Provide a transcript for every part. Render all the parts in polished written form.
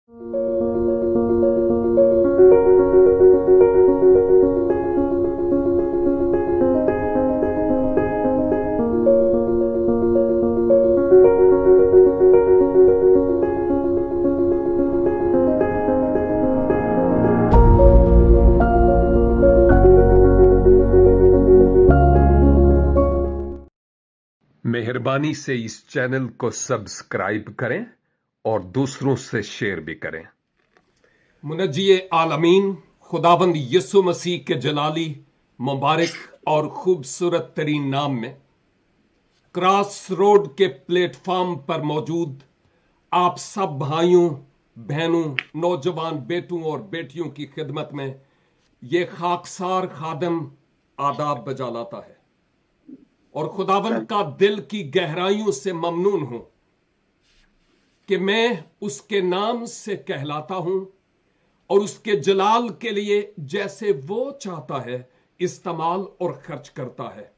मेहरबानी से इस चैनल को सब्सक्राइब करें और दूसरों से शेयर भी करें। मुनज्जी आलमीन खुदाबंद यीशु मसीह के जलाली मुबारक और खूबसूरत तरीन नाम में क्रॉस रोड के प्लेटफॉर्म पर मौजूद आप सब भाइयों बहनों नौजवान बेटों और बेटियों की खिदमत में ये खाकसार खादम आदाब बजा लाता है और खुदाबंद का दिल की गहराइयों से ममनून हूं कि मैं उसके नाम से कहलाता हूं और उसके जलाल के लिए जैसे वो चाहता है इस्तेमाल और खर्च करता है।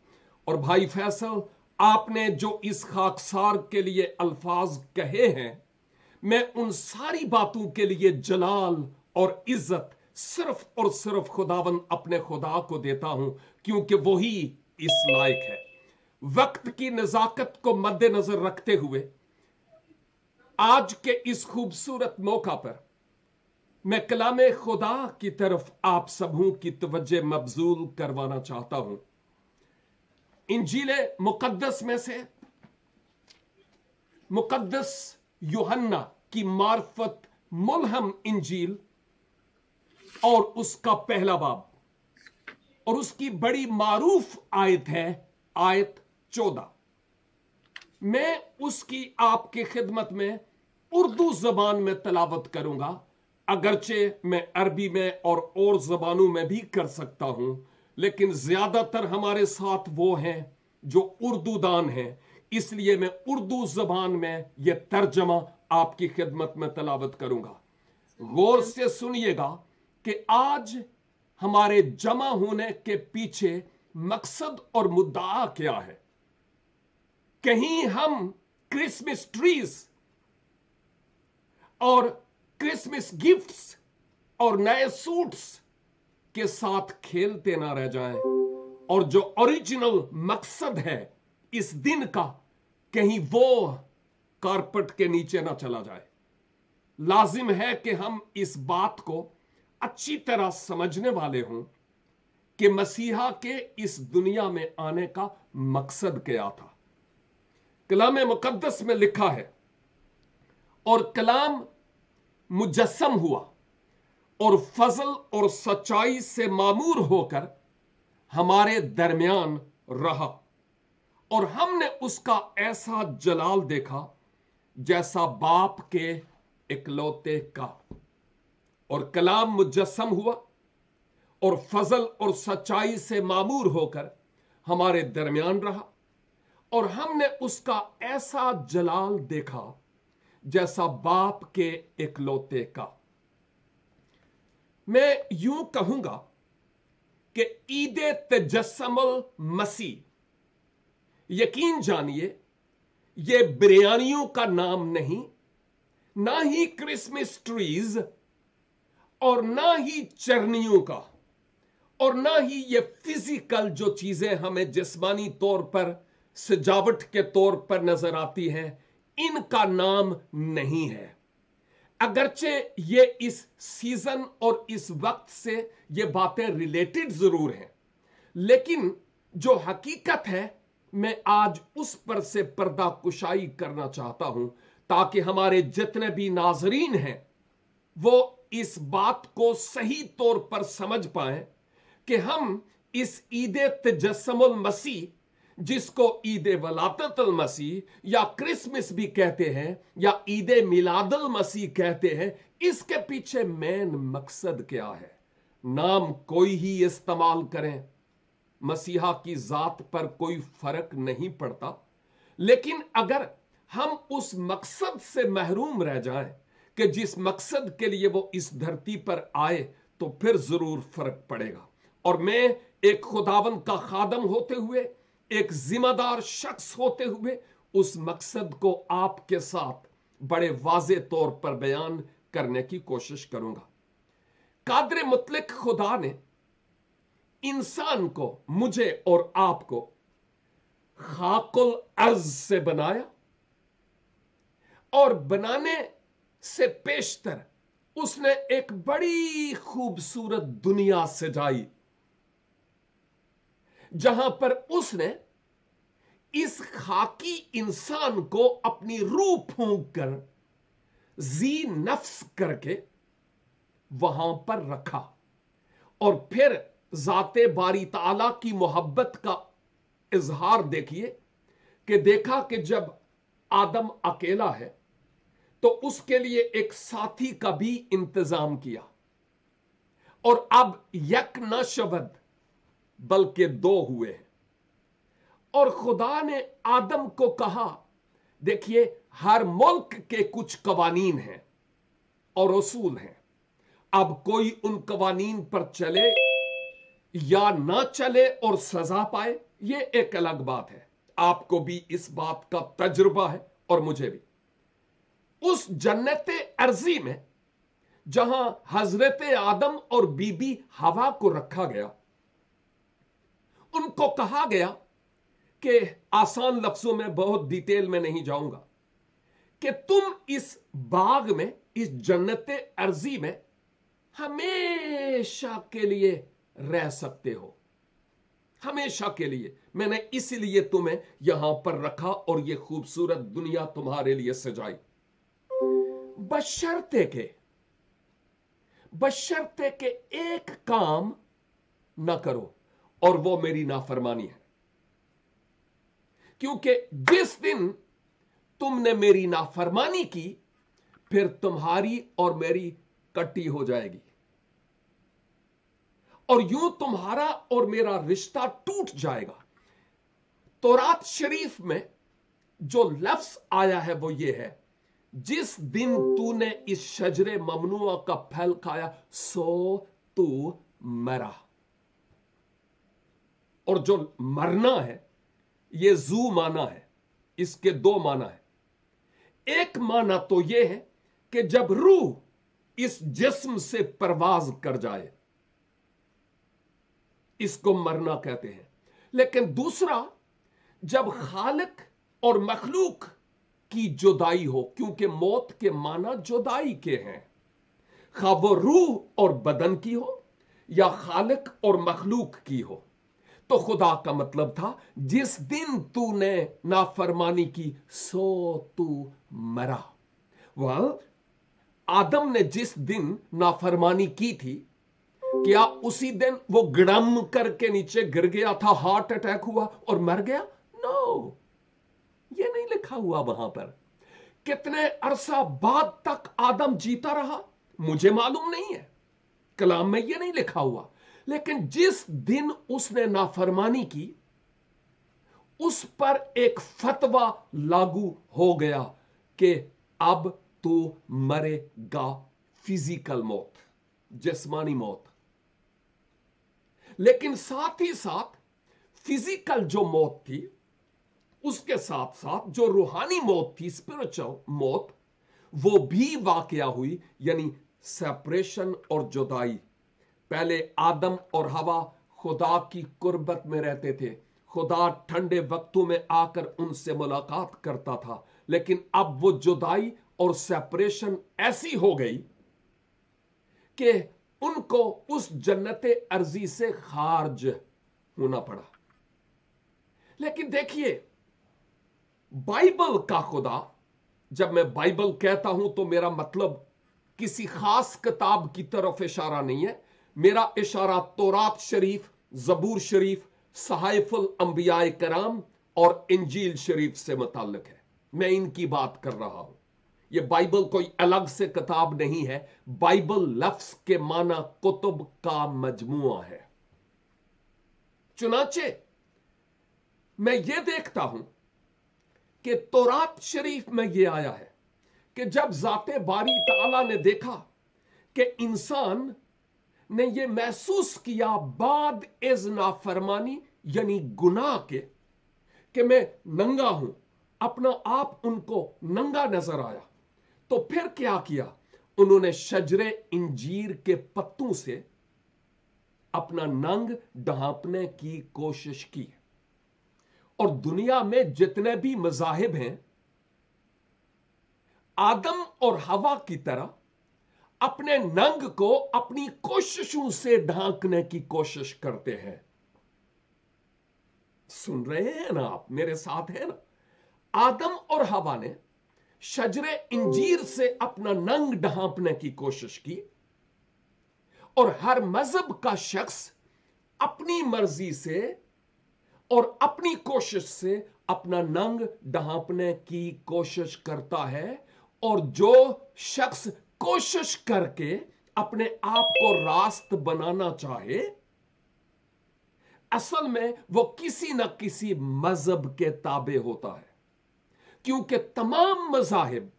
और भाई फैसल, आपने जो इस खाकसार के लिए अल्फाज कहे हैं, मैं उन सारी बातों के लिए जलाल और इज्जत सिर्फ और सिर्फ खुदाबंद अपने खुदा को देता हूं, क्योंकि वही इस लायक है। वक्त की नजाकत को मद्देनजर रखते हुए आज के इस खूबसूरत मौका पर मैं कलामे खुदा की तरफ आप सबों की तवज्जो मबजूल करवाना चाहता हूं। इंजील मुकद्दस में से मुकद्दस यूहन्ना की मार्फत मुलहम इंजील और उसका पहला बाब और उसकी बड़ी मारूफ आयत है आयत 14। मैं उसकी आपकी खिदमत में उर्दू जबान में तलावत करूंगा, अगरचे मैं अरबी में और जबानों में भी कर सकता हूं, लेकिन ज्यादातर हमारे साथ वो हैं जो उर्दू दान हैं, इसलिए मैं उर्दू जबान में यह तर्जमा आपकी खिदमत में तलावत करूंगा। गौर से सुनिएगा कि आज हमारे जमा होने के पीछे मकसद और मुद्दा क्या है। कहीं हम क्रिसमस ट्रीज और क्रिसमस गिफ्ट्स और नए सूट्स के साथ खेलते ना रह जाएं, और जो ओरिजिनल मकसद है इस दिन का कहीं वो कारपेट के नीचे ना चला जाए। लाजिम है कि हम इस बात को अच्छी तरह समझने वाले हों कि मसीहा के इस दुनिया में आने का मकसद क्या था। कलाम मुकद्दस में लिखा है, और कलाम मुजस्सम हुआ और फजल और सच्चाई से मामूर होकर हमारे दरमियान रहा, और हमने उसका ऐसा जलाल देखा जैसा बाप के इकलौते का। और कलाम मुजस्सम हुआ और फजल और सच्चाई से मामूर होकर हमारे दरमियान रहा, और हमने उसका ऐसा जलाल देखा जैसा बाप के इकलौते का। मैं यूं कहूंगा कि ईद तजस्सुमुल मसीह, यकीन जानिए, ये बिरयानियों का नाम नहीं, ना ही क्रिसमस ट्रीज और ना ही चरनियों का, और ना ही ये फिजिकल जो चीजें हमें जिस्मानी तौर पर सजावट के तौर पर नजर आती हैं, इनका नाम नहीं है। अगरचे ये इस सीजन और इस वक्त से ये बातें रिलेटेड जरूर हैं, लेकिन जो हकीकत है मैं आज उस पर से पर्दा कुशाई करना चाहता हूं, ताकि हमारे जितने भी नाजरीन हैं वो इस बात को सही तौर पर समझ पाएं कि हम इस ईद तजस्सुमुल मसीह, जिसको ईद वलादतुल मसीह या क्रिसमस भी कहते हैं या ईद मिलादुल मसीह कहते हैं, इसके पीछे मेन मकसद क्या है। नाम कोई ही इस्तेमाल करें, मसीहा की जात पर कोई फर्क नहीं पड़ता, लेकिन अगर हम उस मकसद से महरूम रह जाएं कि जिस मकसद के लिए वो इस धरती पर आए, तो फिर जरूर फर्क पड़ेगा। और मैं एक खुदावंद का खादम होते हुए, एक जिम्मेदार शख्स होते हुए, उस मकसद को आपके साथ बड़े वाज़े तौर पर बयान करने की कोशिश करूंगा। कादर मुतलक खुदा ने इंसान को, मुझे और आपको खाकुल अर्ज से बनाया और बनाने से पेशतर उसने एक बड़ी खूबसूरत दुनिया सजाई, जहां पर उसने इस खाकी इंसान को अपनी रूह फूंक कर जी नफ्स करके वहां पर रखा। और फिर जाते बारी ताला की मोहब्बत का इजहार देखिए कि देखा कि जब आदम अकेला है तो उसके लिए एक साथी का भी इंतजाम किया, और अब यक न शब्द बल्कि दो हुए हैं। और खुदा ने आदम को कहा, देखिए हर मुल्क के कुछ कवानीन हैं और उसूल हैं, अब कोई उन कवानीन पर चले या ना चले और सजा पाए, ये एक अलग बात है। आपको भी इस बात का तजुर्बा है और मुझे भी। उस जन्नत अर्जी में जहां हजरत आदम और बीबी हवा को रखा गया, उनको कहा गया कि आसान लफ्जों में, बहुत डिटेल में नहीं जाऊंगा, कि तुम इस बाग में, इस जन्नत अर्जी में हमेशा के लिए रह सकते हो, हमेशा के लिए। मैंने इसलिए तुम्हें यहां पर रखा और यह खूबसूरत दुनिया तुम्हारे लिए सजाई, बशर्ते के एक काम ना करो, और वो मेरी नाफरमानी है। क्योंकि जिस दिन तुमने मेरी नाफरमानी की, फिर तुम्हारी और मेरी कट्टी हो जाएगी, और यूं तुम्हारा और मेरा रिश्ता टूट जाएगा। तौरात शरीफ में जो लफ्ज आया है वो ये है, जिस दिन तूने इस शजरे ममनुआ का फल खाया सो तू मरा। और जो मरना है ये जू माना है, इसके दो माना है। एक माना तो यह है कि जब रूह इस जिस्म से परवाज कर जाए, इसको मरना कहते हैं। लेकिन दूसरा, जब खालिक और मखलूक की जुदाई हो, क्योंकि मौत के माना जुदाई के हैं, खा वो रूह और बदन की हो या खालिक और मखलूक की हो। तो खुदा का मतलब था, जिस दिन तूने नाफरमानी की सो तू मरा। वह आदम ने जिस दिन नाफरमानी की थी, क्या उसी दिन वो गड़म करके नीचे गिर गया था, हार्ट अटैक हुआ और मर गया? नो, ये नहीं लिखा हुआ वहां पर। कितने अरसा बाद तक आदम जीता रहा मुझे मालूम नहीं है, कलाम में ये नहीं लिखा हुआ। लेकिन जिस दिन उसने नाफरमानी की, उस पर एक फतवा लागू हो गया कि अब तो मरेगा, फिजिकल मौत, जिस्मानी मौत। लेकिन साथ ही साथ फिजिकल जो मौत थी, उसके साथ साथ जो रूहानी मौत थी, स्पिरिचुअल मौत, वो भी वाकया हुई, यानी सेपरेशन और जुदाई। पहले आदम और हवा खुदा की कुर्बत में रहते थे, खुदा ठंडे वक्तों में आकर उनसे मुलाकात करता था। लेकिन अब वो जुदाई और सेपरेशन ऐसी हो गई कि उनको उस जन्नत अर्जी से खारिज होना पड़ा। लेकिन देखिए, बाइबल का खुदा, जब मैं बाइबल कहता हूं तो मेरा मतलब किसी खास किताब की तरफ इशारा नहीं है। मेरा इशारा तौरात शरीफ, जबूर शरीफ, सहाइफुल अंबियाए कराम और इंजील शरीफ से मुताल्लिक है। मैं इनकी बात कर रहा हूं। यह बाइबल कोई अलग से किताब नहीं है। बाइबल लफ्ज के माना कुतुब का मजमुआ है। चुनाचे मैं यह देखता हूं कि तौरात शरीफ में यह आया है कि जब जाते बारी ताला ने देखा कि इंसान ने यह महसूस किया बाद इज नाफरमानी, यानी गुनाह के, कि मैं नंगा हूं, अपना आप उनको नंगा नजर आया, तो फिर क्या किया? उन्होंने शजरे इंजीर के पत्तों से अपना नंग ढांपने की कोशिश की। और दुनिया में जितने भी मजाहिब हैं, आदम और हवा की तरह अपने नंग को अपनी कोशिशों से ढांकने की कोशिश करते हैं। सुन रहे हैं ना आप, मेरे साथ है ना? आदम और हवा ने शजरे इंजीर से अपना नंग ढांपने की कोशिश की, और हर मजहब का शख्स अपनी मर्जी से और अपनी कोशिश से अपना नंग ढांपने की कोशिश करता है। और जो शख्स कोशिश करके अपने आप को रास्त बनाना चाहे, असल में वो किसी ना किसी मजहब के ताबे होता है, क्योंकि तमाम मजाहिब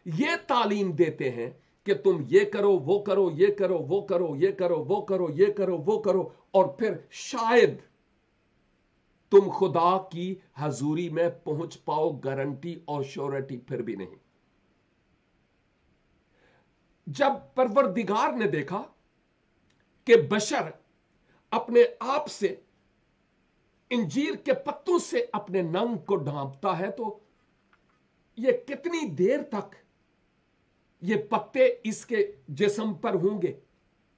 ये तालीम देते हैं कि तुम ये करो, वो करो, ये करो, वो करो, ये करो, वो करो, ये करो, वो करो, और फिर शायद तुम खुदा की हजूरी में पहुंच पाओ। गारंटी और श्योरिटी फिर भी नहीं। जब परवरदिगार ने देखा कि बशर अपने आप से इंजीर के पत्तों से अपने नंग को ढांपता है, तो ये कितनी देर तक ये पत्ते इसके जिस्म पर होंगे?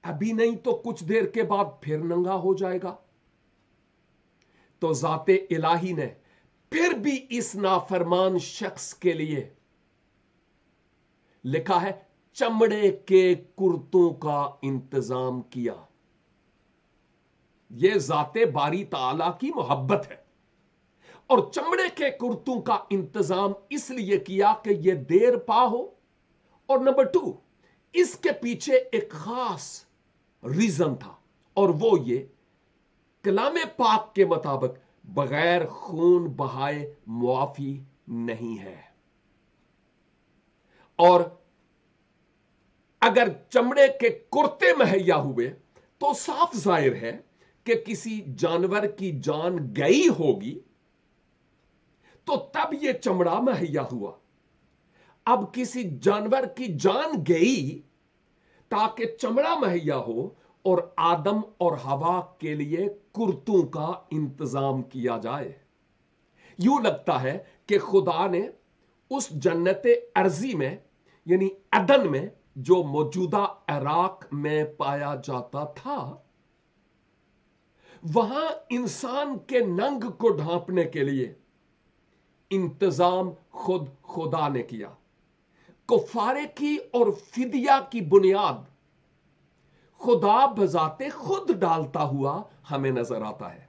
अभी नहीं तो कुछ देर के बाद फिर नंगा हो जाएगा। तो जाते इलाही ने फिर भी इस नाफरमान शख्स के लिए लिखा है, चमड़े के कुर्तों का इंतजाम किया। यह जाते बारी ताला की मोहब्बत है। और चमड़े के कुर्तों का इंतजाम इसलिए किया कि यह देर पा हो, और नंबर 2, इसके पीछे एक खास रीजन था, और वो ये कलामे पाक के मुताबिक बगैर खून बहाए मुआफी नहीं है। और अगर चमड़े के कुर्ते मुहैया हुए तो साफ जाहिर है कि किसी जानवर की जान गई होगी, तो तब यह चमड़ा मुहैया हुआ। अब किसी जानवर की जान गई ताकि चमड़ा मुहैया हो, और आदम और हवा के लिए कुर्तों का इंतजाम किया जाए। यूं लगता है कि खुदा ने उस जन्नते अर्जी में, यानी अदन में, जो मौजूदा इराक में पाया जाता था, वहां इंसान के नंग को ढांपने के लिए इंतजाम खुद खुदा ने किया। कुफारे की और फिदिया की बुनियाद खुदा बजाते खुद डालता हुआ हमें नजर आता है।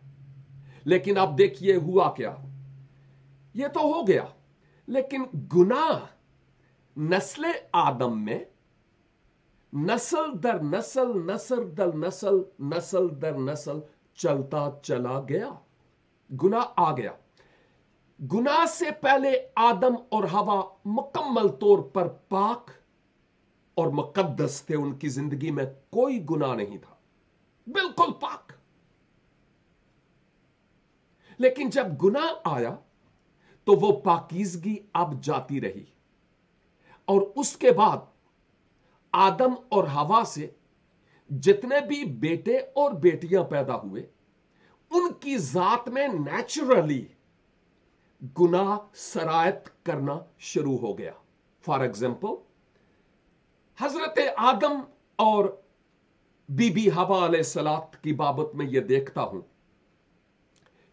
लेकिन अब देखिए हुआ क्या। यह तो हो गया, लेकिन गुनाह नस्ल आदम में नस्ल दर नस्ल, नस्ल दर नस्ल, नस्ल दर नस्ल चलता चला गया। गुनाह आ गया। गुनाह से पहले आदम और हवा मुकम्मल तौर पर पाक और मुकद्दस थे। उनकी जिंदगी में कोई गुनाह नहीं था, बिल्कुल पाक। लेकिन जब गुनाह आया तो वो पाकीज़गी अब जाती रही, और उसके बाद आदम और हवा से जितने भी बेटे और बेटियां पैदा हुए, उनकी जात में नेचुरली गुनाह सरायत करना शुरू हो गया। फॉर एग्जाम्पल, हजरत आदम और बीबी हवा अलैहिस्सलात की बाबत में यह देखता हूं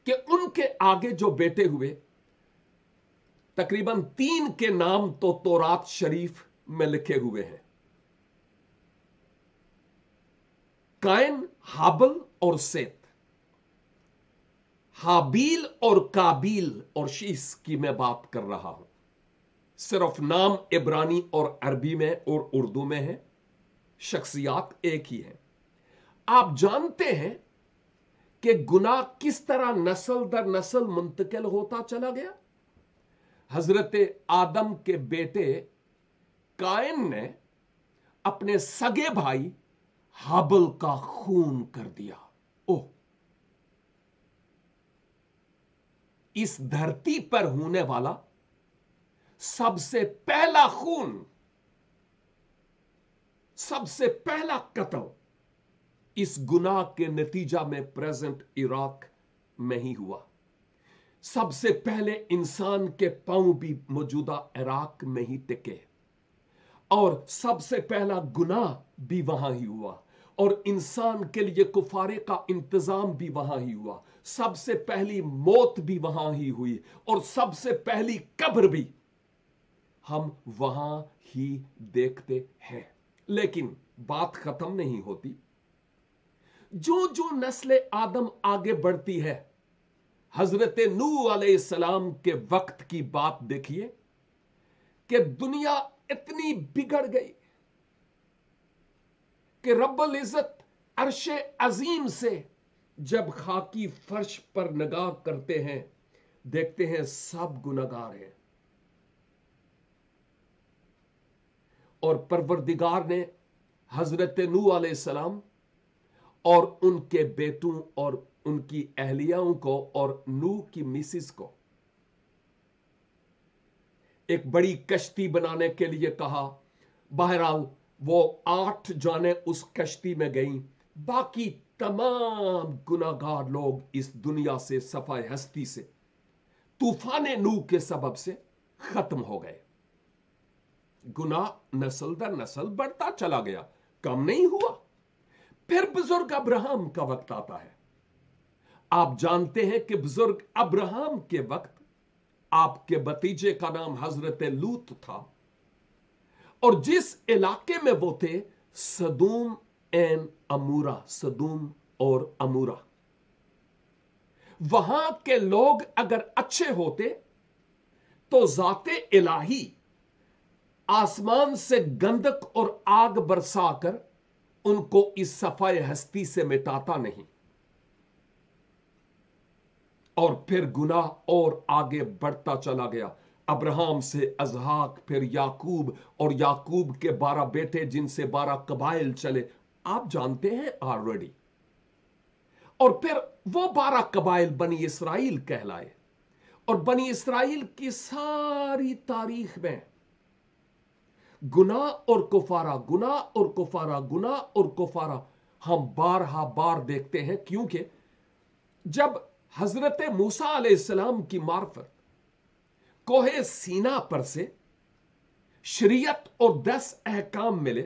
कि उनके आगे जो बेटे हुए, तकरीबन 3 के नाम तो तौरात शरीफ में लिखे हुए हैं। कायन, हाबल और सेत। हाबील और काबील और शीस की मैं बात कर रहा हूं। सिर्फ नाम इब्रानी और अरबी में और उर्दू में है, शख्सियात एक ही है। आप जानते हैं कि गुनाह किस तरह नस्ल दर नस्ल मुंतकिल होता चला गया। हजरत आदम के बेटे कायन ने अपने सगे भाई हाबल का खून कर दिया। ओह, इस धरती पर होने वाला सबसे पहला खून सबसे पहला कत्ल इस गुनाह के नतीजा में प्रेजेंट इराक में ही हुआ। सबसे पहले इंसान के पांव भी मौजूदा इराक में ही टिके और सबसे पहला गुनाह भी वहां ही हुआ और इंसान के लिए कुफारे का इंतजाम भी वहां ही हुआ। सबसे पहली मौत भी वहां ही हुई और सबसे पहली कब्र भी हम वहां ही देखते हैं। लेकिन बात खत्म नहीं होती। जो जो नस्ल आदम आगे बढ़ती है, हजरत नूह अलैहिस्सलाम के वक्त की बात देखिए कि दुनिया इतनी बिगड़ गई कि रब्बुल इज्जत अर्शे अजीम से जब खाकी फर्श पर निगाह करते हैं, देखते हैं सब गुनहगार हैं और परवरदिगार ने हजरत नूह अलैहिस्सलाम और उनके बेटों और उनकी अहलियाओं को और नूह की मिसिस को एक बड़ी कश्ती बनाने के लिए कहा। बहरहाल वो 8 जाने उस कश्ती में गईं। बाकी तमाम गुनाहगार लोग इस दुनिया से सफाए हस्ती से तूफान नूह के सबब से खत्म हो गए। गुनाह नस्ल दर नस्ल बढ़ता चला गया, कम नहीं हुआ। फिर बुजुर्ग अब्राहम का वक्त आता है। आप जानते हैं कि बुजुर्ग अब्राहम के वक्त आपके भतीजे का नाम हजरत लूत था और जिस इलाके में वो थे, सदूम एन अमूरा, सदूम और अमूरा, वहां के लोग अगर अच्छे होते तो जाते इलाही आसमान से गंधक और आग बरसाकर उनको इस सफाए हस्ती से मिटाता नहीं। और फिर गुनाह और आगे बढ़ता चला गया। अब्राहम से अजहाक, फिर याकूब और याकूब के 12 बेटे जिनसे 12 कबाइल चले, आप जानते हैं ऑलरेडी। और फिर वो 12 कबाइल बनी इसराइल कहलाए और बनी इसराइल की सारी तारीख में गुनाह और कुफारा, गुनाह और कुफारा, गुनाह और कुफारा हम बारहा बार देखते हैं। क्योंकि जब हजरत मूसा अलैहिस्सलाम की मार्फत कोहे सीना पर से शरीयत और 10 अहकाम मिले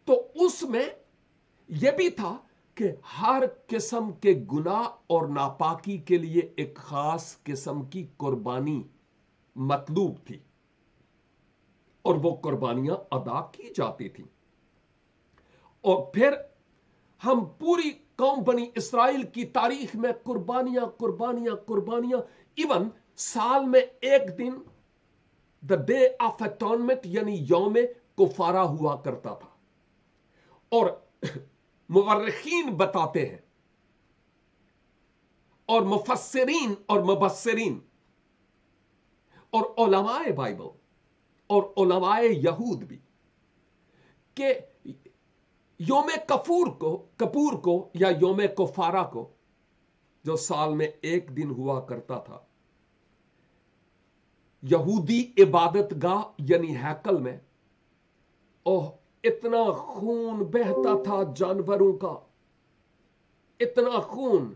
तो उसमें यह भी था कि हर किस्म के गुनाह और नापाकी के लिए एक खास किस्म की कुर्बानी मतलूब थी और वो कुर्बानियां अदा की जाती थी। और फिर हम पूरी कौम बनी इसराइल की तारीख में कुर्बानियां कुर्बानियां कुर्बानियां, इवन साल में एक दिन द डे ऑफ अटोनमेंट यानी यौम कुफारा हुआ करता था। और मुवर्रिखीन बताते हैं और मुफस्सिरीन और मुबस्सिरीन और उलमाए बाइबल और उलमाए यहूद भी कि योम कपूर को या योम कुफारा को, जो साल में एक दिन हुआ करता था, यहूदी इबादत गाह यानी हैकल में, ओह इतना खून बहता था जानवरों का, इतना खून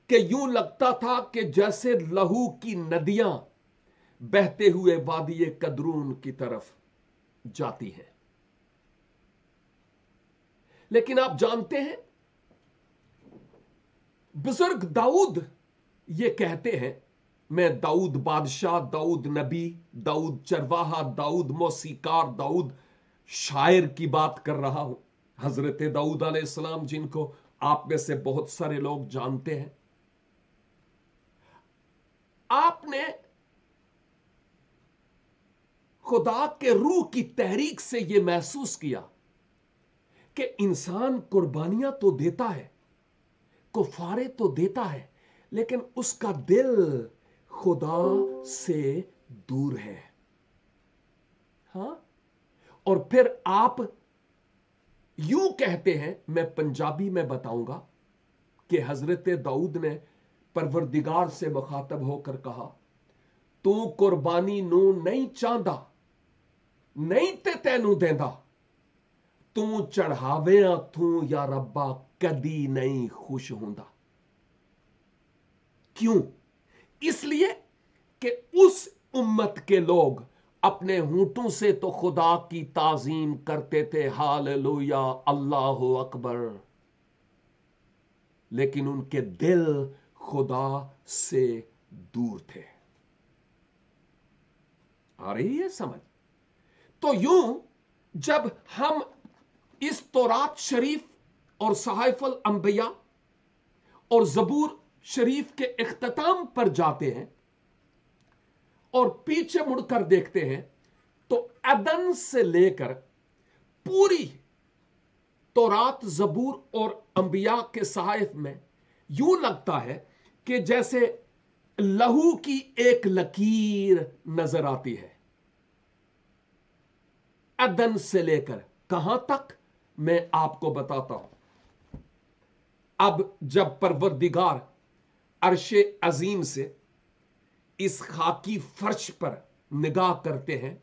कि यूं लगता था कि जैसे लहू की नदियां बहते हुए वादी कदरून की तरफ जाती हैं। लेकिन आप जानते हैं बुजुर्ग दाऊद ये कहते हैं, मैं दाऊद बादशाह, दाऊद नबी, दाऊद चरवाहा, दाऊद मौसीकार, दाऊद शायर की बात कर रहा हूं। हजरत दाऊद अलैहिस्सलाम जिनको आप में से बहुत सारे लोग जानते हैं। आपने खुदा के रूह की तहरीक से यह महसूस किया कि इंसान कुर्बानियां तो देता है, कुफारे तो देता है, लेकिन उसका दिल खुदा से दूर है। हां, और फिर आप यूं कहते हैं, मैं पंजाबी में बताऊंगा कि हजरत दाऊद ने परवरदिगार से मुखातब होकर कहा, तू कुर्बानी नू नहीं चाहता, नहीं ते तैनू देंदा, ਤੂੰ ਚੜਾਵਿਆਂ ਤੂੰ या रब्बा कदी नहीं खुश होंदा। क्यों? इसलिए कि उस उम्मत के लोग अपने होंठों से तो खुदा की ताजीम करते थे, हालेलुया अल्लाह अकबर, लेकिन उनके दिल खुदा से दूर थे। आ रही है समझ? तो यूं जब हम इस तौरात शरीफ और सहाइफुल अंबिया और जबूर शरीफ के इख्तिताम पर जाते हैं और पीछे मुड़कर देखते हैं तो अदन से लेकर पूरी तौरात, जबूर और अंबिया के सहाइफ में यूं लगता है कि जैसे लहू की एक लकीर नजर आती है। अदन से लेकर कहां तक, मैं आपको बताता हूं। अब जब परवरदिगार अर्शे अजीम से इस खाकी फर्श पर निगाह करते हैं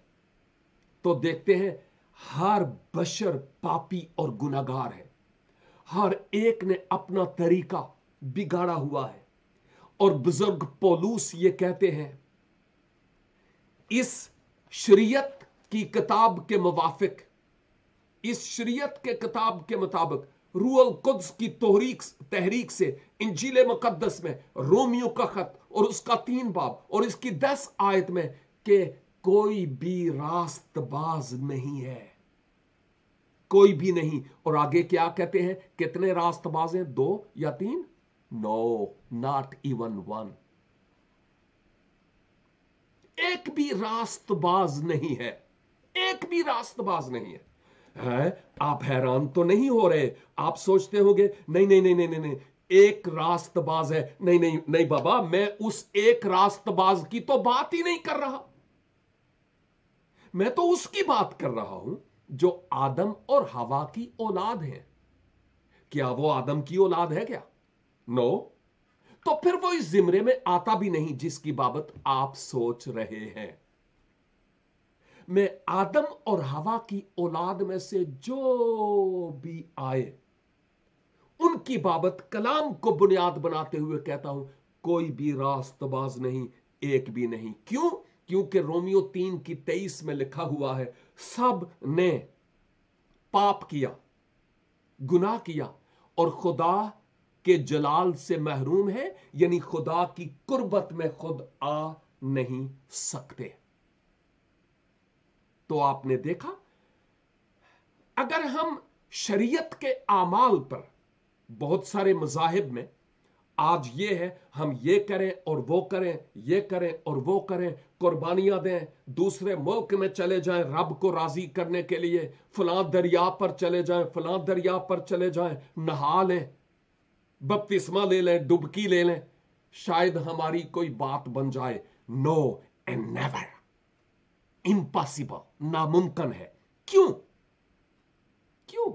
तो देखते हैं हर बशर पापी और गुनाहगार है। हर एक ने अपना तरीका बिगाड़ा हुआ है। और बुजुर्ग पौलूस ये कहते हैं, इस शरीयत की किताब के मुवाफिक, इस शरीयत के किताब के मुताबिक रूहुल कुद्स की तहरीक से इंजील मुकद्दस में रोमियो का खत और उसका 3 बाब और इसकी 10 आयत में कि कोई भी रास्तबाज नहीं है, कोई भी नहीं। और आगे क्या कहते हैं, कितने रास्तबाज हैं, 2 या 3? No, not even 1। एक भी रास्तबाज नहीं है, एक भी रास्तबाज नहीं है। आप हैरान तो नहीं हो रहे? आप सोचते होंगे नहीं नहीं नहीं नहीं नहीं, एक रास्तबाज है। नहीं नहीं नहीं बाबा, मैं उस एक रास्तबाज की तो बात ही नहीं कर रहा। मैं तो उसकी बात कर रहा हूं जो आदम और हवा की औलाद है। क्या वो आदम की औलाद है क्या? नो। तो फिर वो इस जिम्रे में आता भी नहीं जिसकी बाबत आप सोच रहे हैं। मैं आदम और हवा की औलाद में से जो भी आए उनकी बाबत कलाम को बुनियाद बनाते हुए कहता हूं, कोई भी रास्तबाज नहीं, एक भी नहीं। क्यों? क्योंकि रोमियो 3 की 23 में लिखा हुआ है, सब ने पाप किया, गुनाह किया और खुदा के जलाल से महरूम है, यानी खुदा की कुर्बत में खुद आ नहीं सकते। तो आपने देखा, अगर हम शरीयत के आमाल पर, बहुत सारे मजाहिब में आज ये है हम ये करें और वो करें, ये करें और वो करें, कुर्बानियां दें, दूसरे मुल्क में चले जाएं रब को राजी करने के लिए, फलां दरिया पर चले जाएं, फलां दरिया पर चले जाएं, नहा लें, बपतिस्मा ले लें, डुबकी ले लें, शायद हमारी कोई बात बन जाए। नो एंड नेवर, इम्पॉसिबल, नामुमकिन है। क्यों? क्यों?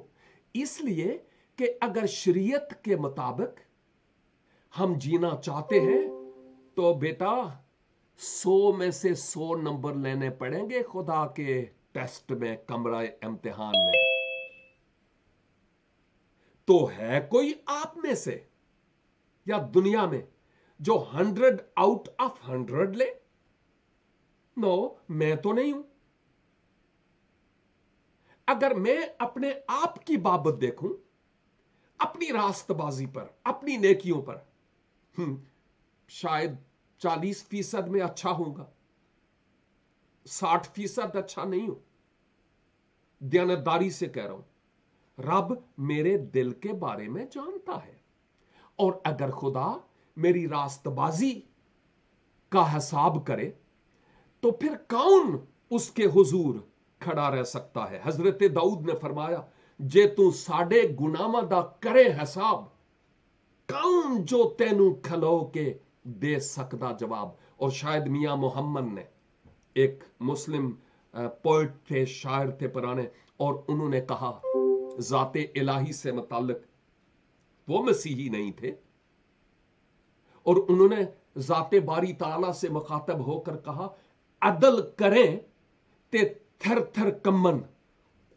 इसलिए कि अगर शरीयत के मुताबिक हम जीना चाहते हैं तो बेटा 100 में से 100 नंबर लेने पड़ेंगे खुदा के टेस्ट में, कमरा इम्तिहान में। तो है कोई आप में से या दुनिया में जो 100 आउट ऑफ 100 ले? नो, मैं तो नहीं हूं। अगर मैं अपने आप की बाबत देखूं, अपनी रास्तबाजी पर, अपनी नेकियों पर, शायद 40% में अच्छा होगा, 60% अच्छा नहीं हूं। दयानतदारी से कह रहा हूं, रब मेरे दिल के बारे में जानता है। और अगर खुदा मेरी रास्तबाजी का हिसाब करे तो फिर कौन उसके हुजूर खड़ा रह सकता है? हजरत दाऊद ने फरमाया, जे तू साडे गुनाहां दा करे हिसाब, कौन जो तेनू खलो के दे सकदा जवाब। और शायद मियां मोहम्मद ने, एक मुस्लिम पोइट थे, शायर थे पुराने, और उन्होंने कहा जाते इलाही से मुताल्लिक, वो मसीही नहीं थे, और उन्होंने जाते बारी ताला से मुखातब होकर कहा, अदल करें ते थर थर कम्मन,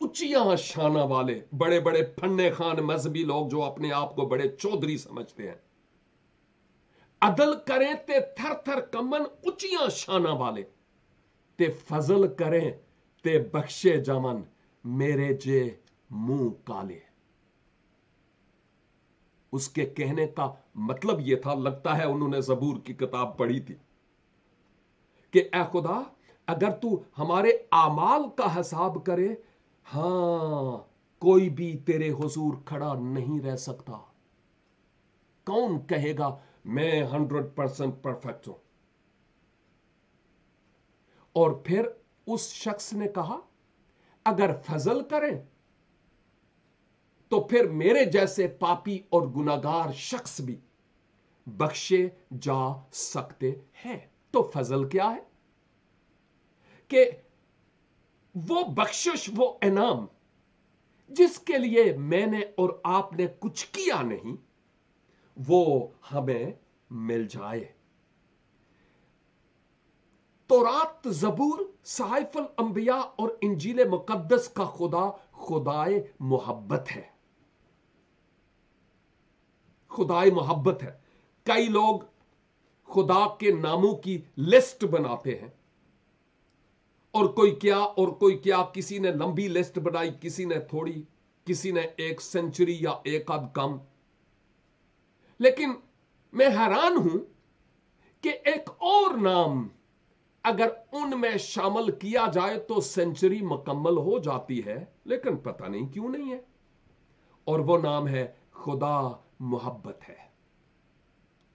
ऊंचियां शाना वाले बड़े बड़े फन्ने खान मजहबी लोग जो अपने आप को बड़े चौधरी समझते हैं, अदल करें ते थर थर कमन ऊंचियां शाना वाले, ते फजल करें ते बख्शे जमन मेरे जे मुंह काले। उसके कहने का मतलब यह था, लगता है उन्होंने जबूर की किताब पढ़ी थी, कि ऐ खुदा अगर तू हमारे आमाल का हिसाब करे, हां कोई भी तेरे हुजूर खड़ा नहीं रह सकता। कौन कहेगा मैं 100% परफेक्ट हूं? और फिर उस शख्स ने कहा अगर फजल करें तो फिर मेरे जैसे पापी और गुनाहगार शख्स भी बख्शे जा सकते हैं। तो फजल क्या है? कि वो बख्शिश, वो इनाम जिसके लिए मैंने और आपने कुछ किया नहीं, वो हमें मिल जाए। तौरात, जबूर, सहाइफुल अंबिया और इंजील मुकद्दस का खुदा खुदाए मोहब्बत है। खुदाए मोहब्बत है। कई लोग खुदा के नामों की लिस्ट बनाते हैं, और कोई क्या, किसी ने लंबी लिस्ट बनाई, किसी ने थोड़ी, किसी ने 1 सेंचुरी या एक आध कम। लेकिन मैं हैरान हूं कि एक और नाम अगर उनमें शामिल किया जाए तो सेंचुरी मुकम्मल हो जाती है, लेकिन पता नहीं क्यों नहीं है। और वो नाम है खुदा मोहब्बत है।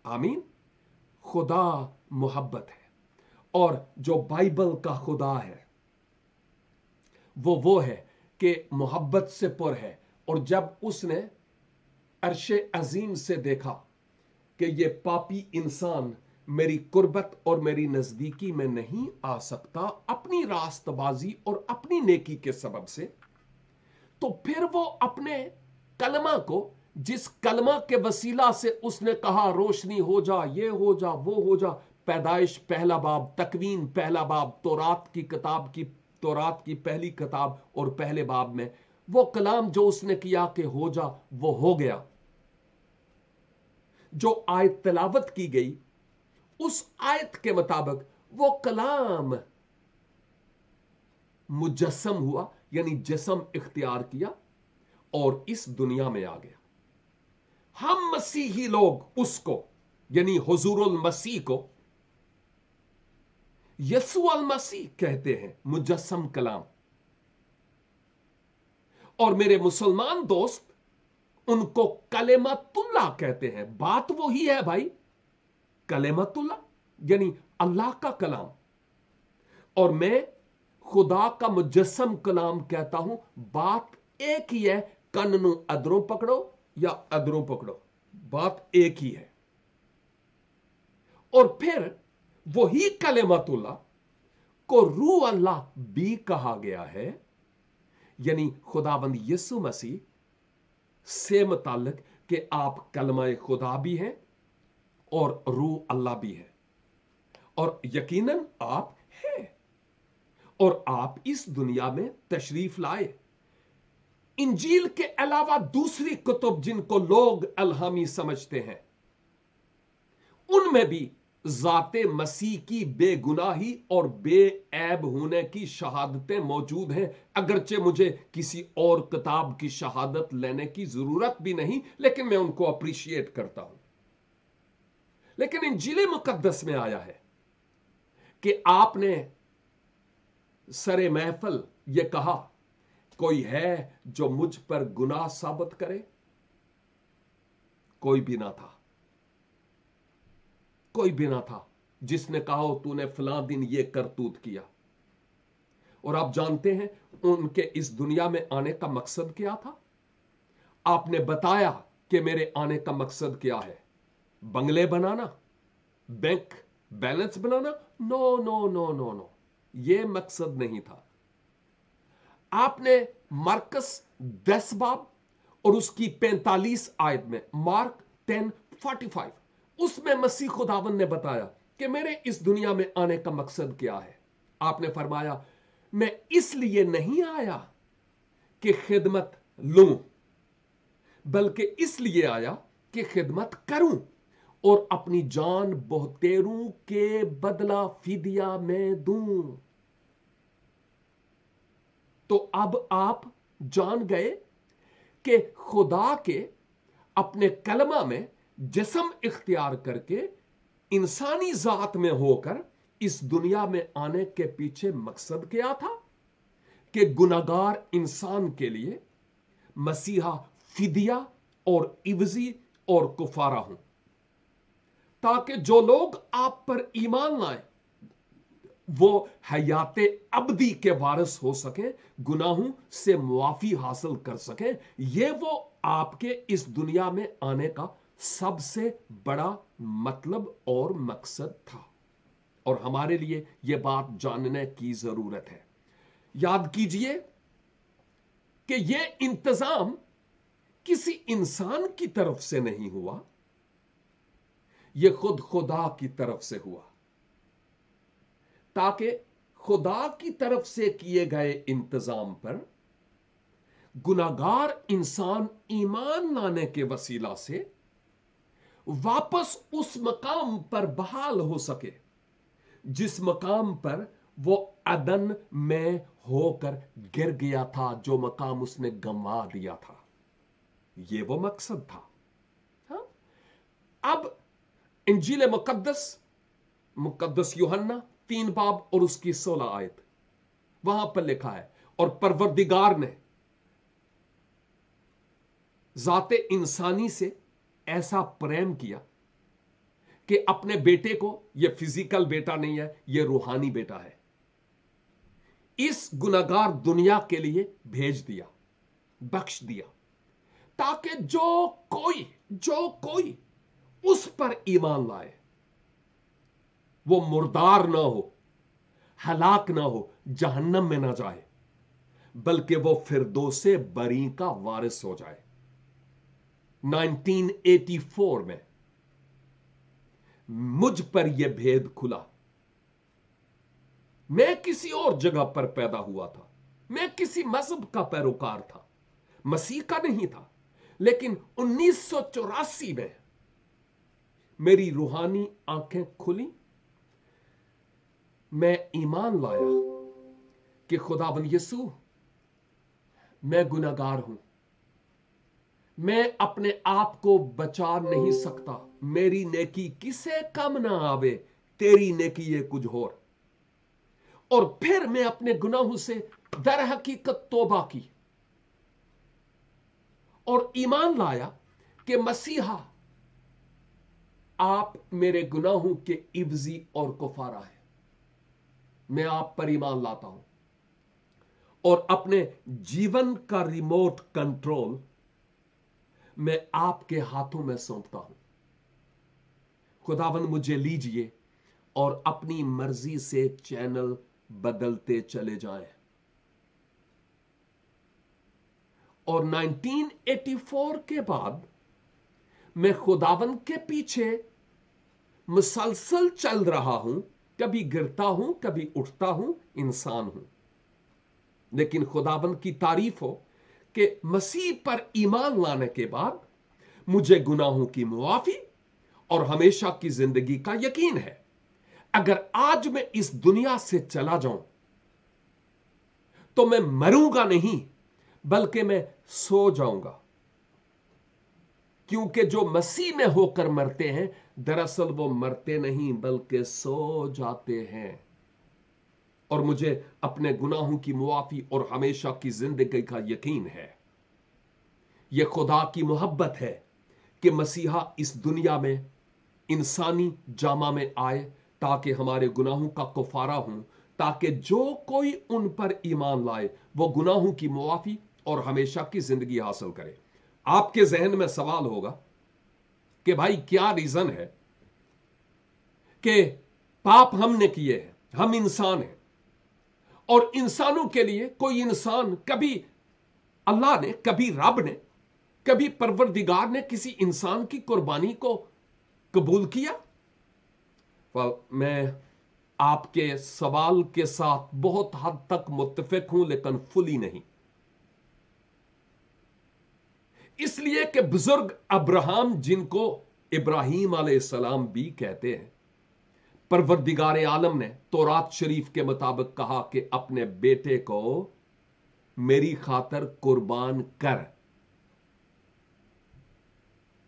आमीन। खुदा मोहब्बत है। और जो बाइबल का खुदा है वो है कि मोहब्बत से पुर है। और जब उसने अर्शे अजीम से देखा कि ये पापी इंसान मेरी कुर्बत और मेरी नजदीकी में नहीं आ सकता अपनी रास्तबाजी और अपनी नेकी के सबब से, तो फिर वो अपने कलमा को, जिस कलमा के वसीला से उसने कहा रोशनी हो जा, ये हो जा, वो हो जा, पैदाइश पहला बाब, तकवीन पहला बाब, तौरात की पहली किताब और पहले बाब में वो कलाम जो उसने किया कि हो जा, वो हो गया। जो आयत तिलावत की गई उस आयत के मुताबिक वो कलाम मुजस्सम हुआ, यानी जिस्म इख्तियार किया और इस दुनिया में आ गया। हम मसीही लोग उसको, यानी हुजूरुल मसीह को यसू अल मसीह कहते हैं, मुजस्सम कलाम। और मेरे मुसलमान दोस्त उनको कलेमतुल्लाह कहते हैं। बात वही है भाई, कलेमतुल्लाह यानी अल्लाह का कलाम। और मैं खुदा का मुजस्सम कलाम कहता हूं। बात एक ही है, कन्नू अदरों पकड़ो या अदरों पकड़ो, बात एक ही है। और फिर वही कलेमतुल्लाह को रूह अल्लाह भी कहा गया है, यानी खुदाबंद यीशु मसीह से मुताल्लिक कि आप कलमा खुदा भी हैं और रूह अल्लाह भी है। और यकीनन आप हैं और आप इस दुनिया में तशरीफ लाए। इंजील के अलावा दूसरी कुतुब जिनको लोग अलहामी समझते हैं, उनमें भी जाते मसीह की बेगुनाही और बेऐब होने की शहादतें मौजूद हैं। अगरचे मुझे किसी और किताब की शहादत लेने की जरूरत भी नहीं, लेकिन मैं उनको अप्रिशिएट करता हूं। लेकिन इंजील मुकद्दस में आया है कि आपने सरे महफल यह कहा, कोई है जो मुझ पर गुनाह साबित करे? कोई भी ना था, कोई भी ना था जिसने कहा तूने फलां दिन ये करतूत किया। और आप जानते हैं उनके इस दुनिया में आने का मकसद क्या था? आपने बताया कि मेरे आने का मकसद क्या है? बंगले बनाना, बैंक बैलेंस बनाना? No no no no no, यह मकसद नहीं था। आपने मार्कस 10 बाब और उसकी 45 आयत में, मार्क 10:45, उसमें मसीह खुदावन ने बताया कि मेरे इस दुनिया में आने का मकसद क्या है। आपने फरमाया मैं इसलिए नहीं आया कि खिदमत लूं, बल्कि इसलिए आया कि खिदमत करूं और अपनी जान बहुतेरों के बदला फिदिया में दूं। तो अब आप जान गए कि खुदा के अपने कलमा में जिस्म इख्तियार करके इंसानी जात में होकर इस दुनिया में आने के पीछे मकसद क्या था कि गुनाहगार इंसान के लिए मसीहा फिदिया और इवजी और कुफारा हूं, ताकि जो लोग आप पर ईमान लाएं वो हयाते अबदी के वारिस हो सके, गुनाहों से मुआफी हासिल कर सके। ये वो आपके इस दुनिया में आने का सबसे बड़ा मतलब और मकसद था, और हमारे लिए यह बात जानने की जरूरत है। याद कीजिए कि यह इंतजाम किसी इंसान की तरफ से नहीं हुआ, यह खुद खुदा की तरफ से हुआ, ताकि खुदा की तरफ से किए गए इंतजाम पर गुनाहगार इंसान ईमान लाने के वसीला से वापस उस मकाम पर बहाल हो सके जिस मकाम पर वो अदन में होकर गिर गया था, जो मकाम उसने गंवा दिया था। ये वो मकसद था। हाँ? अब इंजील मुकद्दस यूहन्ना 3 बाब और उसकी 16 आयत, वहां पर लिखा है, और परवरदिगार ने जाते इंसानी से ऐसा प्रेम किया कि अपने बेटे को, यह फिजिकल बेटा नहीं है, यह रूहानी बेटा है, इस गुनाहगार दुनिया के लिए भेज दिया, बख्श दिया, ताकि जो कोई उस पर ईमान लाए वो मुर्दार ना हो, हलाक ना हो, जहन्नम में ना जाए, बल्कि वो फिरदौसे बरी का वारिस हो जाए। 1984 में मुझ पर यह भेद खुला। मैं किसी और जगह पर पैदा हुआ था, मैं किसी मजहब का पैरोकार था, मसीह का नहीं था, लेकिन 1984 में मेरी रूहानी आंखें खुली। मैं ईमान लाया कि खुदावंद यीशु, मैं गुनाहगार हूं, मैं अपने आप को बचा नहीं सकता, मेरी नेकी किसे कम ना आवे, तेरी नेकी ये कुछ और फिर मैं अपने गुनाहों से दर हकीकत तौबा की और ईमान लाया कि मसीहा आप मेरे गुनाहों के इवजी और कुफारा है। मैं आप पर ईमान लाता हूं और अपने जीवन का रिमोट कंट्रोल मैं आपके हाथों में सौंपता हूं। खुदावन मुझे लीजिए और अपनी मर्जी से चैनल बदलते चले जाएं। और 1984 के बाद मैं खुदावन के पीछे मुसलसल चल रहा हूं, कभी गिरता हूं, कभी उठता हूं, इंसान हूं, लेकिन खुदावन की तारीफ हो कि मसीह पर ईमान लाने के बाद मुझे गुनाहों की मुआफी और हमेशा की जिंदगी का यकीन है। अगर आज मैं इस दुनिया से चला जाऊं तो मैं मरूंगा नहीं, बल्कि मैं सो जाऊंगा, क्योंकि जो मसीह में होकर मरते हैं दरअसल वो मरते नहीं बल्कि सो जाते हैं। और मुझे अपने गुनाहों की मुआफी और हमेशा की जिंदगी का यकीन है। यह खुदा की मोहब्बत है कि मसीहा इस दुनिया में इंसानी जामा में आए ताकि हमारे गुनाहों का कुफारा हो, ताकि जो कोई उन पर ईमान लाए वो गुनाहों की मुआफी और हमेशा की जिंदगी हासिल करे। आपके जहन में सवाल होगा कि भाई क्या रीजन है कि पाप हमने किए हैं, हम इंसान हैं, और इंसानों के लिए कोई इंसान, कभी अल्लाह ने, कभी रब ने, कभी परवरदिगार ने किसी इंसान की कुर्बानी को कबूल किया? मैं आपके सवाल के साथ बहुत हद तक मुत्तफिक हूं, लेकिन फुली नहीं। इसलिए कि बुजुर्ग अब्राहम, जिनको इब्राहिम अलैहिस्सलाम भी कहते हैं, परवरदिगार आलम ने तौरात शरीफ के मुताबिक कहा कि अपने बेटे को मेरी खातर कुर्बान कर।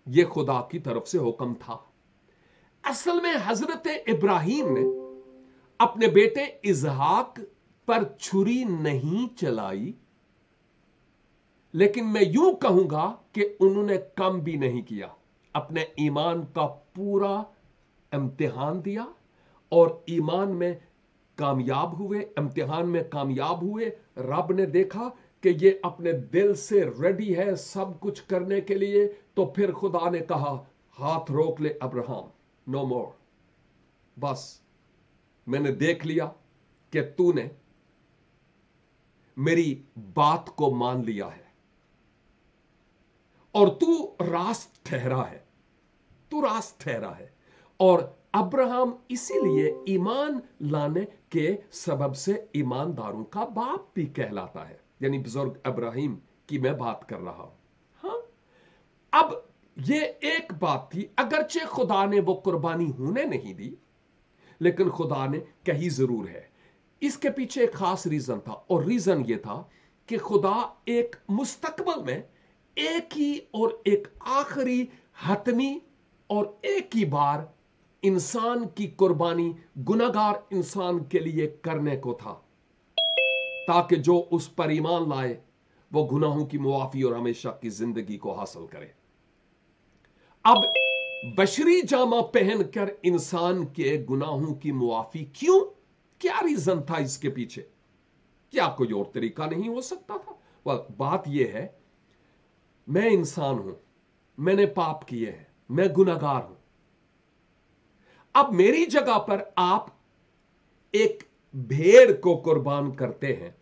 यह खुदा की तरफ से हुक्म था। असल में हजरत इब्राहिम ने अपने बेटे इजहाक पर छुरी नहीं चलाई, लेकिन मैं यूं कहूंगा कि उन्होंने कम भी नहीं किया। अपने ईमान का पूरा इम्तिहान दिया और ईमान में कामयाब हुए, इम्तिहान में कामयाब हुए। रब ने देखा कि ये अपने दिल से रेडी है सब कुछ करने के लिए, तो फिर खुदा ने कहा, हाथ रोक ले अब्राहम, नो मोर। बस मैंने देख लिया कि तूने मेरी बात को मान लिया है और तू रास्त ठहरा है, तू रास्त ठहरा है। और अब्राहम इसीलिए ईमान लाने के सबब से ईमानदारों का बाप भी कहलाता है, यानी बुजुर्ग इब्राहिम की मैं बात कर रहा हूं। हां, अब ये एक बात थी, अगरचे खुदा ने वो कुर्बानी होने नहीं दी, लेकिन खुदा ने कही जरूर है। इसके पीछे एक खास रीजन था, और रीजन ये था कि खुदा एक मुस्तकबल में एक ही और एक आखिरी हतमी और एक ही बार इंसान की कुर्बानी गुनाहगार इंसान के लिए करने को था, ताकि जो उस पर ईमान लाए वो गुनाहों की मुआफी और हमेशा की जिंदगी को हासिल करे। अब बशरी जामा पहनकर इंसान के गुनाहों की मुआफी क्यों? क्या रीजन था इसके पीछे? क्या कोई और तरीका नहीं हो सकता था? बात यह है, मैं इंसान हूं, मैंने पाप किए हैं, मैं गुनाहगार हूं। अब मेरी जगह पर आप एक भेड़ को कुर्बान करते हैं,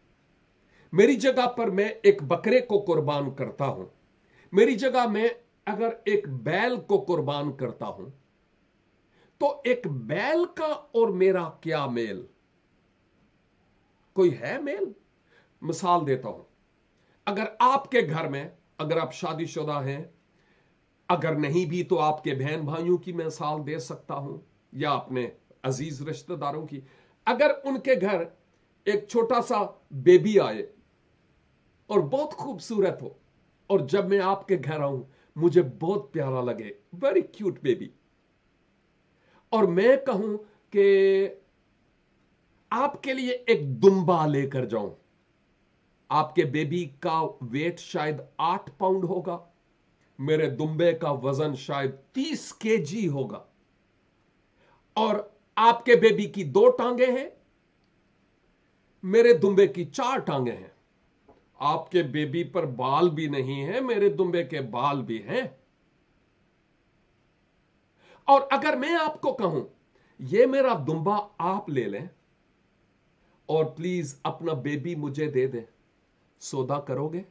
मेरी जगह पर मैं एक बकरे को कुर्बान करता हूं, मेरी जगह में अगर एक बैल को कुर्बान करता हूं, तो एक बैल का और मेरा क्या मेल? कोई है मेल? मिसाल देता हूं, अगर आपके घर में, अगर आप शादीशुदा हैं, अगर नहीं भी तो आपके बहन भाइयों की मैं मिसाल दे सकता हूं, या अपने अजीज रिश्तेदारों की, अगर उनके घर एक छोटा सा बेबी आए और बहुत खूबसूरत हो, और जब मैं आपके घर आऊं मुझे बहुत प्यारा लगे, वेरी क्यूट बेबी, और मैं कहूं कि आपके लिए एक दुम्बा लेकर जाऊं, आपके बेबी का वेट शायद 8 पाउंड होगा, मेरे दुम्बे का वजन शायद 30 केजी होगा, और आपके बेबी की 2 टांगे हैं, मेरे दुम्बे की 4 टांगे हैं। आपके बेबी पर बाल भी नहीं है, मेरे दुम्बे के बाल भी हैं। और अगर मैं आपको कहूं, ये मेरा दुम्बा आप ले लें और प्लीज अपना बेबी मुझे दे दें, सौदा करोगे?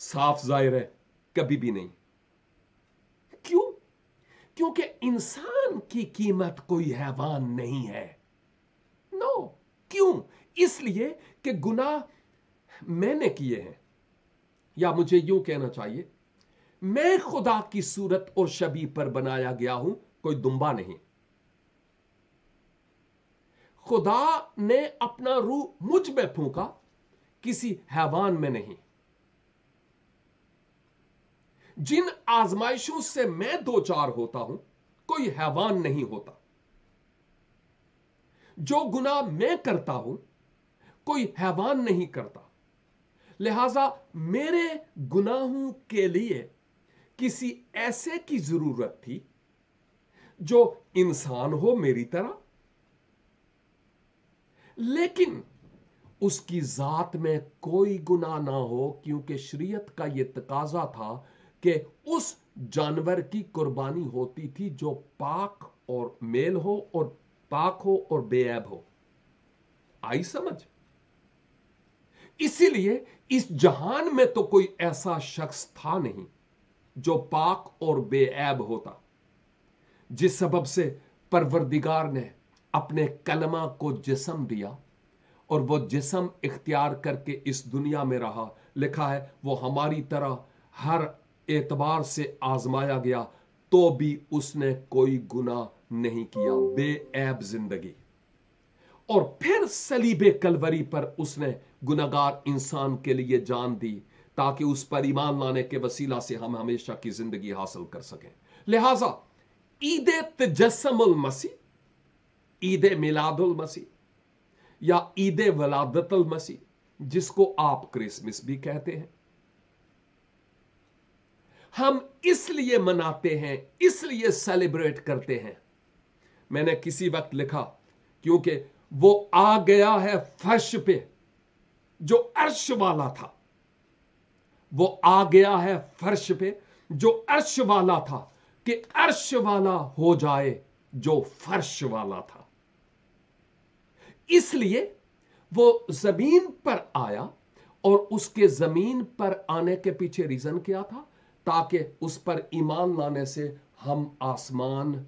साफ जाहिर है, कभी भी नहीं। क्यों? क्योंकि इंसान की कीमत कोई हैवान नहीं है। नो। क्यों? इसलिए कि गुनाह मैंने किए हैं, या मुझे यूं कहना चाहिए, मैं खुदा की सूरत और शबी पर बनाया गया हूं, कोई दुम्बा नहीं। खुदा ने अपना रूह मुझ में फूंका, किसी हैवान में नहीं। जिन आजमाइशों से मैं दो चार होता हूं, कोई हैवान नहीं होता। जो गुनाह मैं करता हूं, कोई हैवान नहीं करता। लिहाजा मेरे गुनाहों के लिए किसी ऐसे की जरूरत थी जो इंसान हो मेरी तरह, लेकिन उसकी जात में कोई गुनाह ना हो, क्योंकि शरीयत का यह तकाजा था कि उस जानवर की कुर्बानी होती थी जो पाक और मेल हो, और पाक हो और बेऐब हो। आई समझ? इसीलिए इस जहान में तो कोई ऐसा शख्स था नहीं जो पाक और बेऐब होता, जिस सबब से परवरदिगार ने अपने कलमा को जिस्म दिया और वो जिस्म इख्तियार करके इस दुनिया में रहा। लिखा है वो हमारी तरह हर एतबार से आजमाया गया तो भी उसने कोई गुनाह नहीं किया, बेऐब जिंदगी। और फिर सलीबे कलवरी पर उसने गुनाहगार इंसान के लिए जान दी ताकि उस पर ईमान लाने के वसीला से हम हमेशा की जिंदगी हासिल कर सकें। लिहाजा ईद तजस्सुमुल मसीह, ईद मिलादुल मसीह या ईद वलादतुल मसीह, जिसको आप क्रिसमस भी कहते हैं, हम इसलिए मनाते हैं, इसलिए सेलिब्रेट करते हैं। मैंने किसी वक्त लिखा क्योंकि वो आ गया है फर्श पे जो अर्श वाला था, वो आ गया है फर्श पे जो अर्श वाला था कि अर्श वाला हो जाए जो फर्श वाला था। इसलिए वो जमीन पर आया और उसके जमीन पर आने के पीछे रीजन क्या था? ताकि उस पर ईमान लाने से हम आसमान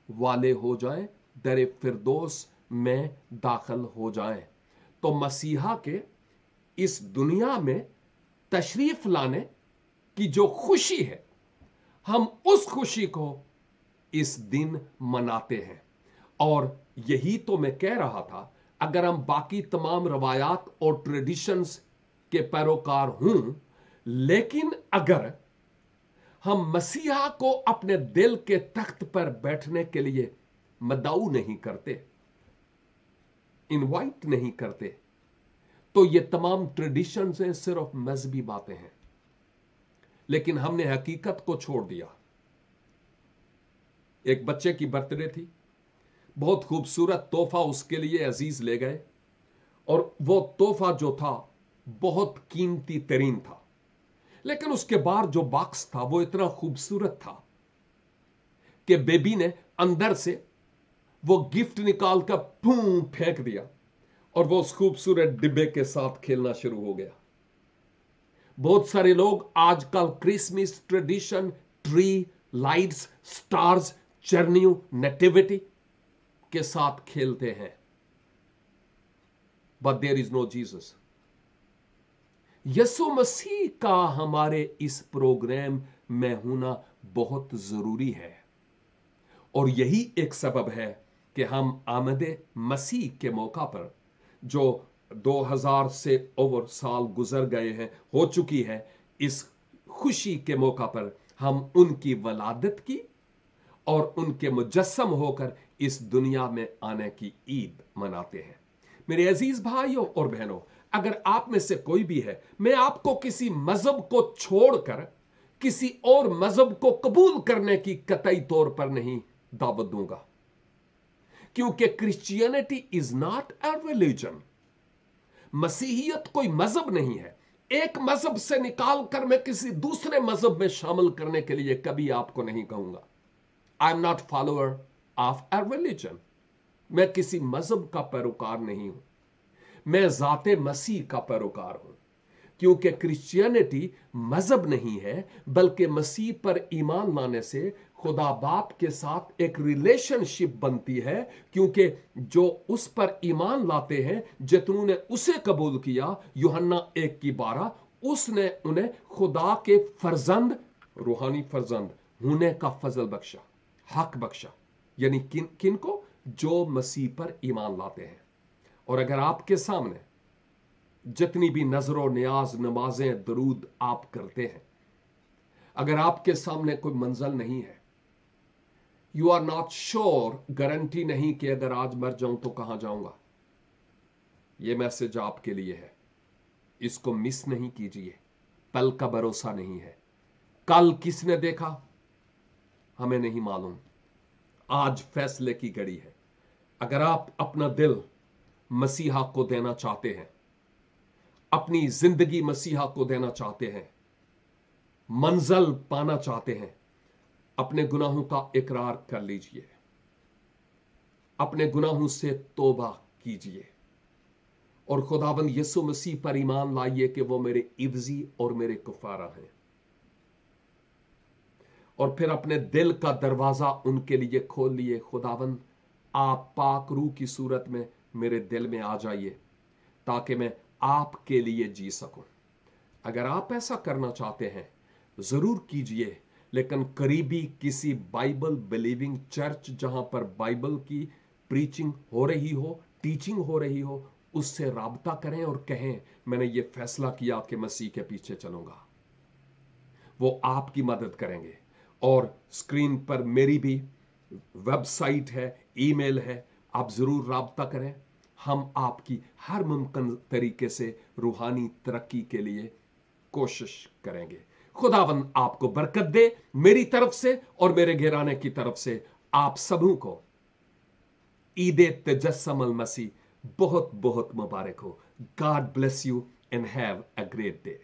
वाले हो जाएं, दरे फिरदौस में दाखिल हो जाएं। तो मसीहा के इस दुनिया में तशरीफ लाने की जो खुशी है, हम उस खुशी को इस दिन मनाते हैं। और यही तो मैं कह रहा था, अगर हम बाकी तमाम रवायात और ट्रेडिशंस के पैरोकार हूं, लेकिन अगर हम मसीहा को अपने दिल के तख्त पर बैठने के लिए मदऊ नहीं करते, इनवाइट नहीं करते, तो ये तमाम ट्रेडिशंस हैं, सिर्फ मजहबी बातें हैं। लेकिन हमने हकीकत को छोड़ दिया। एक बच्चे की बर्थडे थी, बहुत खूबसूरत तोहफा उसके लिए अजीज ले गए, और वो तोहफा जो था बहुत कीमती तरीन था, लेकिन उसके बाहर जो बॉक्स था वो इतना खूबसूरत था कि बेबी ने अंदर से वो गिफ्ट निकालकर फूं फेंक दिया और वो उस खूबसूरत डिब्बे के साथ खेलना शुरू हो गया। बहुत सारे लोग आजकल Christmas tradition, tree, lights, stars, चरनियों, नेटिविटी के साथ खेलते हैं, but there is no Jesus. यसु मसीह का हमारे इस प्रोग्राम में होना बहुत जरूरी है, और यही एक सबब है कि हम आमदे मसीह के मौका पर, जो 2000 से ओवर साल गुजर गए हैं, हो चुकी है, इस खुशी के मौका पर हम उनकी वलादत की और उनके मुजस्सम होकर इस दुनिया में आने की ईद मनाते हैं। मेरे अजीज भाइयों और बहनों, अगर आप में से कोई भी है, मैं आपको किसी मजहब को छोड़कर किसी और मजहब को कबूल करने की कतई तौर पर नहीं दावत दूंगा, क्योंकि Christianity is not a religion. मसीहियत कोई मजहब नहीं है। एक मजहब से निकाल कर मैं किसी दूसरे मजहब में शामिल करने के लिए कभी आपको नहीं कहूंगा। I am not follower of a religion. मैं किसी मजहब का पैरोकार नहीं हूं, मैं जाते मसीह का पैरोकार हूं, क्योंकि क्रिश्चियनिटी मजहब नहीं है, बल्कि मसीह पर ईमान लाने से खुदा बाप के साथ एक रिलेशनशिप बनती है। क्योंकि जो उस पर ईमान लाते हैं, जितनों ने उसे कबूल किया, यूहन्ना 1:12, उसने उन्हें खुदा के फर्जंद, रूहानी फर्जंद होने का फजल बख्शा, हक बख्शा। यानी किन को? जो मसीह पर ईमान लाते हैं। और अगर आपके सामने जितनी भी नजरों नियाज, नमाजें, दरूद आप करते हैं, अगर आपके सामने कोई मंजिल नहीं है, you are not sure, guarantee नहीं कि अगर आज मर जाऊं तो कहां जाऊंगा, यह मैसेज आपके लिए है। इसको मिस नहीं कीजिए। कल का भरोसा नहीं है। कल किसने देखा हमें नहीं मालूम। आज फैसले की घड़ी है। अगर आप अपना दिल मसीहा को देना चाहते हैं, अपनी जिंदगी मसीहा को देना चाहते हैं, मंजिल पाना चाहते हैं, अपने गुनाहों का इकरार कर लीजिए, अपने गुनाहों से तौबा कीजिए और खुदाबंद यीशु मसीह पर ईमान लाइए कि वो मेरे इवजी और मेरे कुफारा हैं। और फिर अपने दिल का दरवाजा उनके लिए खोल लिए। खुदाबंद, आप पाक रूह की सूरत में मेरे दिल में आ जाइए। ताकि मैं आपके लिए जी सकूं। अगर आप ऐसा करना चाहते हैं जरूर कीजिए, लेकिन करीबी किसी बाइबल बिलीविंग चर्च जहां पर बाइबल की प्रीचिंग हो रही हो, टीचिंग हो रही हो, उससे राब्ता करें और कहें मैंने ये फैसला किया कि मसीह के पीछे चलूंगा। वो आपकी मदद करेंगे। और स्क्रीन पर मेरी भी वेबसाइट है, ईमेल है, आप जरूर राब्ता करें। हम आपकी हर मुमकिन तरीके से रूहानी तरक्की के लिए कोशिश करेंगे। खुदावंद आपको बरकत दे, मेरी तरफ से और मेरे घराने की तरफ से आप सबों को ईद तजस्सुम मसीह बहुत बहुत मुबारक हो। God bless you and have a great day.